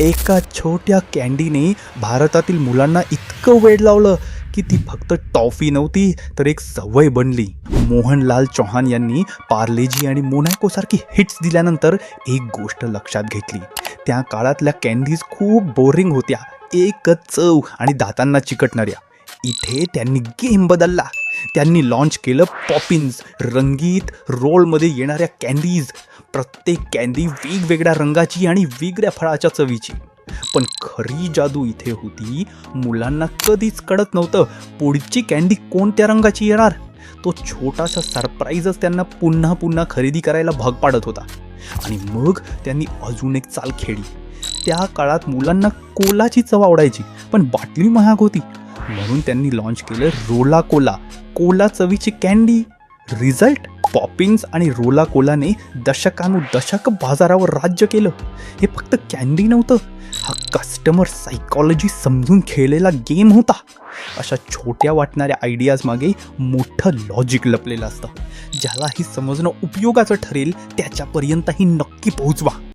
एका छोट्या कँडीने भारतातील मुलांना इतकं वेड लावलं की ती फक्त टॉफी नव्हती तर एक सवय बनली. मोहनलाल चौहान यांनी पार्लेजी आणि मोनॅकोसारखी हिट्स दिल्यानंतर एक गोष्ट लक्षात घेतली. त्या काळातल्या कँडीज खूप बोरिंग होत्या, एकच चव आणि दातांना चिकटणाऱ्या. इथे त्यांनी गेम बदलला. त्यांनी लॉन्च केलं पॉपिन्स, रंगीत रोलमध्ये येणाऱ्या कँडीज. प्रत्येक कँडी वेगवेगळ्या रंगाची आणि वेगळ्या फळाच्या चवीची. पण खरी जादू इथे होती, मुलांना कधीच कळत नव्हतं पुढची कँडी कोणत्या रंगाची येणार. तो छोटासा सरप्राईजच त्यांना पुन्हा पुन्हा खरेदी करायला भाग पाडत होता. आणि मग त्यांनी अजून एक चाल खेळली. त्या काळात मुलांना कोलाची चव आवडायची, पण बाटली महाग होती. म्हणून त्यांनी लॉन्च केलं रोला कोला, कोला चवीची कँडी. रिझल्ट, पॉपिन्स आणि रोला कोलाने दशकानुदशक बाजारावर राज्य केलं. हे फक्त कँडी नव्हतं, हा कस्टमर सायकॉलॉजी समजून खेळलेला गेम होता. अशा छोट्या वाटणाऱ्या आयडियाज मागे मोठं लॉजिक लपलेलं असतं. ज्यालाही समजणं उपयोगाचं ठरेल त्याच्यापर्यंतही नक्की पोहोचवा.